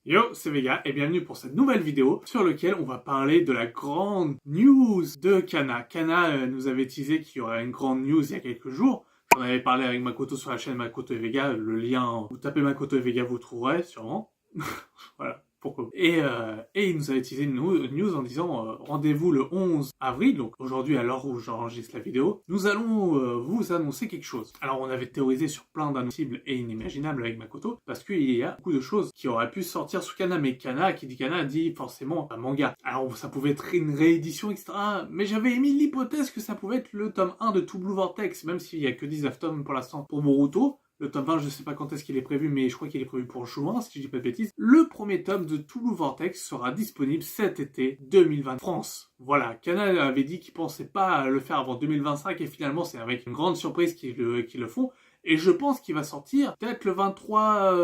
Yo, c'est Vega et bienvenue pour cette nouvelle vidéo sur laquelle on va parler de la grande news de Kana. Kana nous avait teasé qu'il y aurait une grande news il y a quelques jours. J'en avais parlé avec Makoto sur la chaîne Makoto et Vega. Le lien, vous tapez Makoto et Vega, vous trouverez sûrement. Voilà. Pourquoi. Et il nous avait teasé une news en disant rendez-vous le 11 avril, donc aujourd'hui à l'heure où j'enregistre la vidéo, nous allons vous annoncer quelque chose. Alors on avait théorisé sur plein d'impossibles et inimaginables avec Makoto, parce qu'il y a beaucoup de choses qui auraient pu sortir sous Kana, mais Kana, qui dit Kana, dit forcément un manga. Alors ça pouvait être une réédition, etc. Mais j'avais émis l'hypothèse que ça pouvait être le tome 1 de True Blue Vortex, même s'il n'y a que 19 tomes pour l'instant pour Boruto. Le tome 20, je sais pas quand est-ce qu'il est prévu, mais je crois qu'il est prévu pour juin, si je dis pas de bêtises. Le premier tome de True Blue Vortex sera disponible cet été 2020 France. Voilà, Kana avait dit qu'il pensait pas le faire avant 2025 et finalement c'est avec une grande surprise qu'ils le font. Et je pense qu'il va sortir peut-être le 23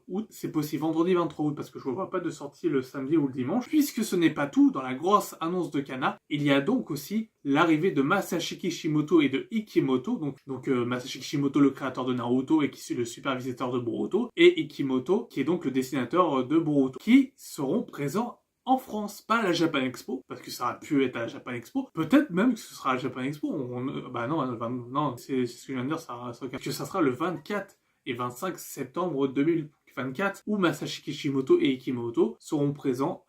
août. C'est possible, vendredi 23 août, parce que je ne vois pas de sortie le samedi ou le dimanche. Puisque ce n'est pas tout, dans la grosse annonce de Kana, il y a donc aussi l'arrivée de Masashi Kishimoto et de Ikimoto. Donc Masashi Kishimoto, le créateur de Naruto et qui est le superviseur de Boruto. Et Ikimoto, qui est donc le dessinateur de Boruto. Qui seront présents en France, pas à la Japan Expo, parce que ça aurait pu être à la Japan Expo. Peut-être même que ce sera à la Japan Expo. Non, c'est ce que je viens de dire, que ça sera le 24 et 25 septembre 2024, où Masashi Kishimoto et Ikimoto seront présents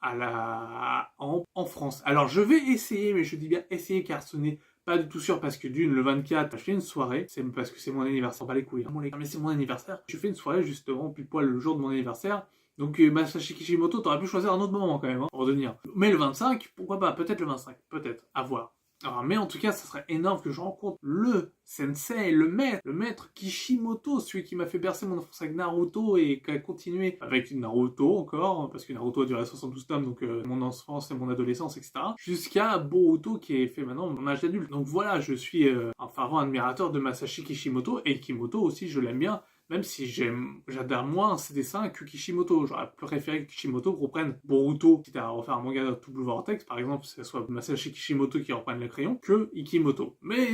en France. Alors je vais essayer, mais je dis bien essayer car ce n'est pas du tout sûr, parce que d'une, le 24, je fais une soirée, c'est parce que c'est mon anniversaire, pas les couilles, hein, mais c'est mon anniversaire. Je fais une soirée justement, pile poil le jour de mon anniversaire. Donc Masashi Kishimoto, t'aurais pu choisir un autre moment quand même, hein, pour revenir. Mais le 25, pourquoi pas, peut-être le 25, peut-être, à voir. Alors, mais en tout cas, ça serait énorme que je rencontre le sensei, le maître Kishimoto, celui qui m'a fait bercer mon enfance avec Naruto et qui a continué avec Naruto encore, parce que Naruto a duré 72 tomes, donc mon enfance et mon adolescence, etc. Jusqu'à Boruto qui est fait maintenant mon âge d'adulte. Donc voilà, je suis un fervent admirateur de Masashi Kishimoto, et Kishimoto aussi, je l'aime bien. Même si j'adore moins ses dessins que Kishimoto. J'aurais préféré que Kishimoto reprenne Boruto, quitte à refaire un manga de True Blue Vortex, par exemple, que ce soit Masashi Kishimoto qui reprenne le crayon, que Ikimoto. Mais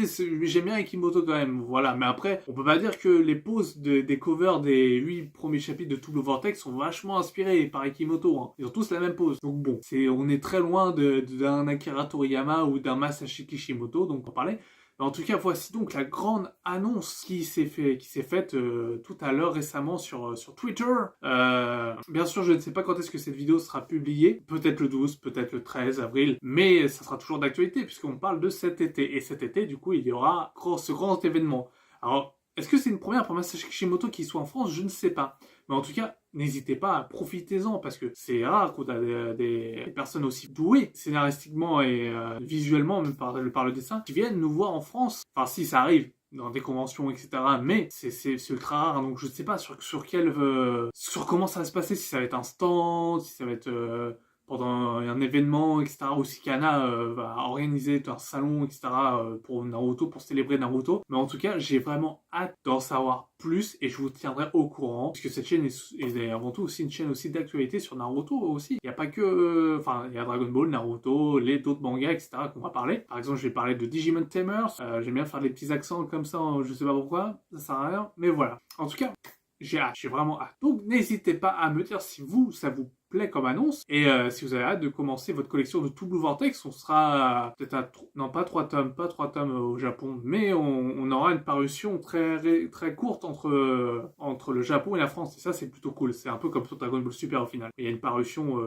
j'aime bien Ikimoto quand même, voilà. Mais après, on peut pas dire que les poses des covers des 8 premiers chapitres de True Blue Vortex sont vachement inspirés par Ikimoto, hein. Ils ont tous la même pose. Donc bon, on est très loin d'un Akira Toriyama ou d'un Masashi Kishimoto, donc on parlait. En tout cas, voici donc la grande annonce qui s'est faite tout à l'heure récemment sur Twitter. Bien sûr, je ne sais pas quand est-ce que cette vidéo sera publiée. Peut-être le 12, peut-être le 13 avril. Mais ça sera toujours d'actualité puisqu'on parle de cet été. Et cet été, du coup, il y aura ce grand événement. Alors, est-ce que c'est une première pour Masashi Kishimoto qui soit en France? Je ne sais pas. Mais en tout cas, n'hésitez pas, profitez-en, parce que c'est rare qu'on a des personnes aussi douées scénaristiquement et visuellement, même par le dessin, qui viennent nous voir en France. Enfin, si ça arrive dans des conventions, etc. Mais c'est ultra rare, donc je ne sais pas sur comment ça va se passer, si ça va être un stand, si ça va être pendant un événement, etc. Ou si Kana va organiser un salon, etc. Pour Naruto, pour célébrer Naruto. Mais en tout cas, j'ai vraiment hâte d'en savoir plus et je vous tiendrai au courant. Puisque cette chaîne est avant tout aussi une chaîne aussi d'actualité sur Naruto aussi. Il n'y a pas que... il y a Dragon Ball, Naruto, les d'autres mangas, etc. qu'on va parler. Par exemple, je vais parler de Digimon Tamers. J'aime bien faire des petits accents comme ça, je sais pas pourquoi. Ça sert à rien. Mais voilà. En tout cas, j'ai hâte, j'ai vraiment hâte. Donc n'hésitez pas à me dire si ça vous plaît comme annonce, et si vous avez hâte de commencer votre collection de True Blue Vortex. On sera peut-être à pas 3 tomes au Japon, mais on aura une parution très, très courte entre le Japon et la France, et ça c'est plutôt cool. C'est un peu comme sur Dragon Ball Super au final. Il y a une parution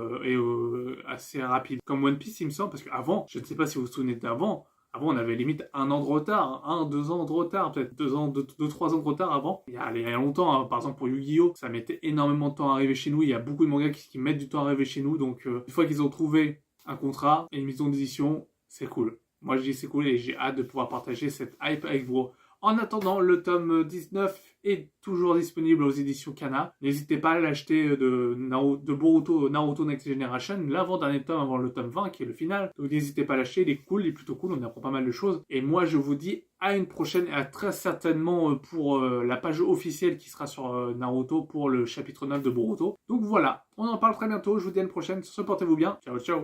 assez rapide, comme One Piece il me semble, parce qu'avant, je ne sais pas si vous vous souvenez d'avant, on avait limite 1 an de retard, 2 ans de retard, peut-être 2 ou 3 ans de retard avant. Il y a longtemps, hein. Par exemple pour Yu-Gi-Oh, ça mettait énormément de temps à arriver chez nous. Il y a beaucoup de mangas qui mettent du temps à arriver chez nous. Donc une fois qu'ils ont trouvé un contrat et une maison d'édition, c'est cool. Moi je dis c'est cool et j'ai hâte de pouvoir partager cette hype avec vous. En attendant, le tome 19 est toujours disponible aux éditions Kana. N'hésitez pas à l'acheter de Boruto Naruto Next Generation, l'avant-dernier tome avant le tome 20 qui est le final. Donc n'hésitez pas à l'acheter, il est cool, il est plutôt cool, on apprend pas mal de choses. Et moi je vous dis à une prochaine et à très certainement pour la page officielle qui sera sur Naruto pour le chapitre 9 de Boruto. Donc voilà, on en parle très bientôt, je vous dis à une prochaine, sur ce portez-vous bien, ciao ciao.